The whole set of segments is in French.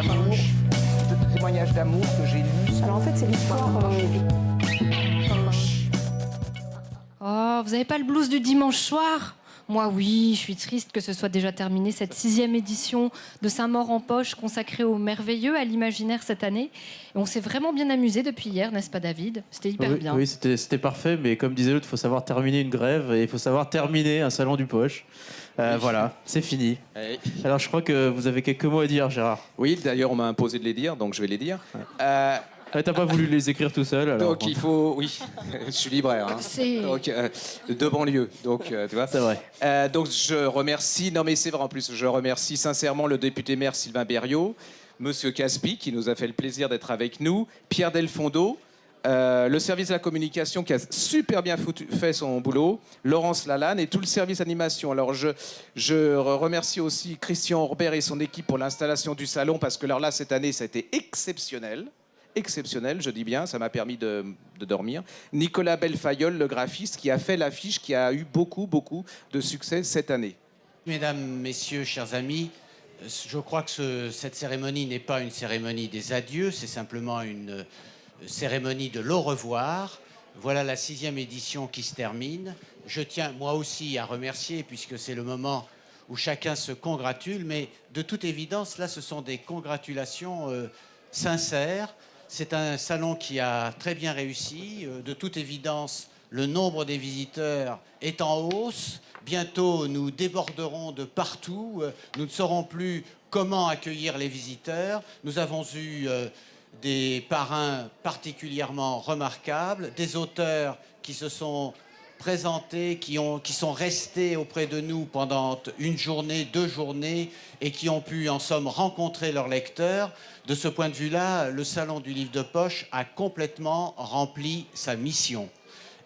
d'amour, de témoignages d'amour que j'ai lus. Alors en fait, c'est l'histoire. Oh, vous avez pas le blues du dimanche soir? Moi, oui, je suis triste que ce soit déjà terminé, cette 6e édition de Saint-Maur en poche consacrée au merveilleux, à l'imaginaire cette année. Et on s'est vraiment bien amusé depuis hier, n'est-ce pas, David? C'était hyper bien. Oui, c'était parfait, mais comme disait l'autre, il faut savoir terminer une grève et il faut savoir terminer un salon du poche. Voilà, c'est fini. Oui. Alors, je crois que vous avez quelques mots à dire, Gérard. Oui, d'ailleurs, on m'a imposé de les dire, donc je vais les dire. T'as pas voulu les écrire tout seul, alors. Donc il faut, oui, je suis libraire, hein. C'est... Donc, de banlieue, donc tu vois. C'est vrai. Donc je remercie, non mais c'est vrai en plus, je remercie sincèrement le député maire Sylvain Berriot, Monsieur Caspi qui nous a fait le plaisir d'être avec nous, Pierre Delfondo, le service de la communication qui a super bien fait son boulot, Laurence Lalanne et tout le service animation. Alors je remercie aussi Christian Orbert et son équipe pour l'installation du salon parce que alors là cette année ça a été exceptionnel, je dis bien, ça m'a permis de dormir. Nicolas Bellefayol, le graphiste, qui a fait l'affiche, qui a eu beaucoup de succès cette année. Mesdames, messieurs, chers amis, je crois que cette cérémonie n'est pas une cérémonie des adieux, c'est simplement une cérémonie de l'au revoir. Voilà la 6e édition qui se termine. Je tiens moi aussi à remercier, puisque c'est le moment où chacun se congratule, mais de toute évidence, là, ce sont des congratulations sincères. C'est un salon qui a très bien réussi. De toute évidence, le nombre des visiteurs est en hausse. Bientôt, nous déborderons de partout. Nous ne saurons plus comment accueillir les visiteurs. Nous avons eu des parrains particulièrement remarquables, des auteurs qui se sont présentés, qui sont restés auprès de nous pendant une journée, 2 journées, et qui ont pu, en somme, rencontrer leurs lecteurs. De ce point de vue-là, le Salon du Livre de Poche a complètement rempli sa mission.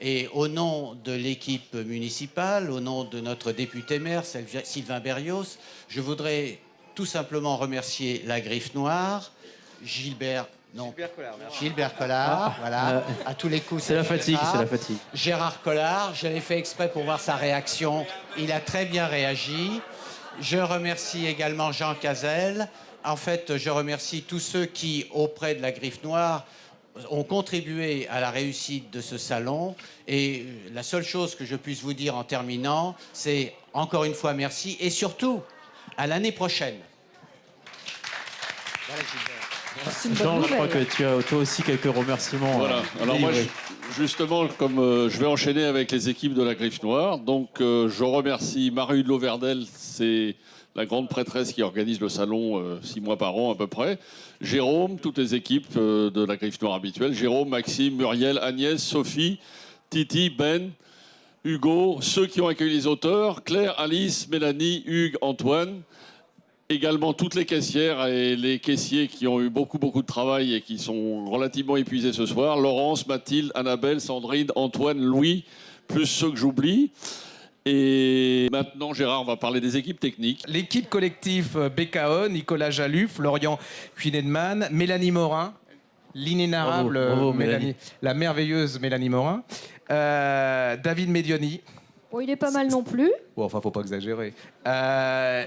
Et au nom de l'équipe municipale, au nom de notre député maire, Sylvain Berrios, je voudrais tout simplement remercier la Griffe Noire, Gilbert Collard, voilà, à tous les coups. C'est la fatigue, c'est la fatigue. Gérard Collard, j'avais fait exprès pour voir sa réaction. Il a très bien réagi. Je remercie également Jean Cazel. En fait, je remercie tous ceux qui, auprès de la Griffe Noire, ont contribué à la réussite de ce salon. Et la seule chose que je puisse vous dire en terminant, c'est encore une fois merci et surtout à l'année prochaine. Voilà, Gilbert. Jean, je crois que tu as toi aussi quelques remerciements. Voilà. Alors moi, justement, comme je vais enchaîner avec les équipes de la Griffe Noire, donc je remercie Marie de Loverdel, c'est la grande prêtresse qui organise le salon 6 mois par an à peu près. Jérôme, toutes les équipes de la Griffe Noire habituelle. Jérôme, Maxime, Muriel, Agnès, Sophie, Titi, Ben, Hugo, ceux qui ont accueilli les auteurs, Claire, Alice, Mélanie, Hugues, Antoine. Également toutes les caissières et les caissiers qui ont eu beaucoup de travail et qui sont relativement épuisés ce soir. Laurence, Mathilde, Annabelle, Sandrine, Antoine, Louis, plus ceux que j'oublie. Et maintenant, Gérard, on va parler des équipes techniques. L'équipe collective BKO, Nicolas Jalut, Florian Kuinemann, Mélanie Morin, l'inénarrable Bravo, Mélanie, la merveilleuse Mélanie Morin, David Medioni. Bon, il est pas mal non plus. Bon, enfin, faut pas exagérer.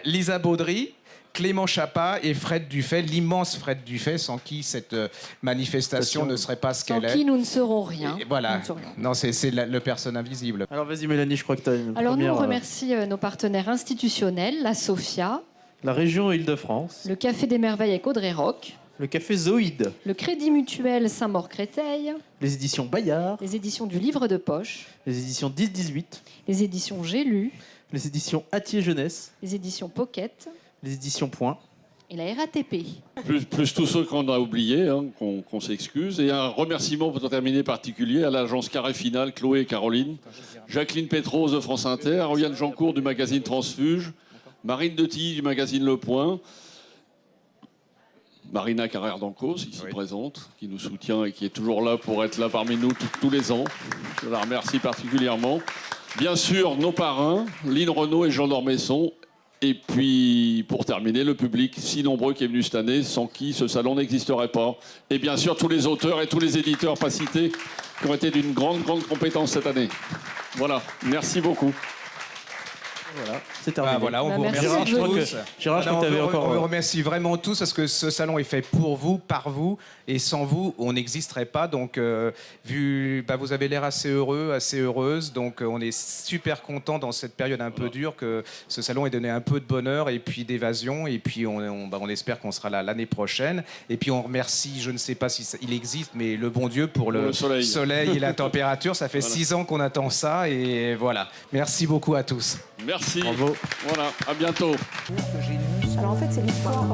Lisa Baudry, Clément Chapa et Fred Dufay, l'immense Fred Dufay, sans qui cette manifestation ne serait pas ce Sans qu'elle est. qui nous ne serons rien. Et voilà. Nous ne serons rien. Non, c'est le personne invisible. Alors vas-y Mélanie, je crois que tu as une Alors nous, première... on remercie nos partenaires institutionnels, la Sofia, La région Île-de-France, le Café des Merveilles avec Audrey Roch, le café Zoïde, le Crédit Mutuel Saint-Maur-Créteil, les éditions Bayard, les éditions du Livre de Poche, les éditions 10-18, les éditions J'ai lu, les éditions Atier Jeunesse, les éditions Pocket les éditions Point. et la RATP. Plus tous ceux qu'on a oubliés, hein, qu'on s'excuse. Et un remerciement pour terminer particulier à l'agence Carré Final, Chloé et Caroline, Jacqueline Pétrose de France Inter, Oriane Jancourt du magazine Transfuge, Marine de Tilly du magazine Le Point, Marina Carrère d'Ancos, ici présente, qui nous soutient et qui est toujours là pour être là parmi nous tous les ans. Je la remercie particulièrement. Bien sûr, nos parrains, Lynn Renaud et Jean Dormesson. Et puis, pour terminer, le public si nombreux qui est venu cette année, sans qui ce salon n'existerait pas. Et bien sûr, tous les auteurs et tous les éditeurs pas cités qui ont été d'une grande compétence cette année. Voilà, merci beaucoup. Voilà, c'est terminé. Voilà, on Bah, vous merci. remercie Gérard, tous. Gérard, je crois que t'avais On encore... vous remercie vraiment tous parce que ce salon est fait pour vous, par vous, et sans vous, on n'existerait pas. Donc, vous avez l'air assez heureux, assez heureuse, donc on est super content dans cette période un peu dure que ce salon ait donné un peu de bonheur et puis d'évasion, et puis on espère qu'on sera là l'année prochaine. Et puis on remercie, je ne sais pas si il existe, mais le bon Dieu pour le soleil et la température. Ça fait 6 ans qu'on attend ça, et voilà. Merci beaucoup à tous. Merci. Bravo. Voilà, à bientôt. Que j'ai lu ça. Alors en fait, c'est l'histoire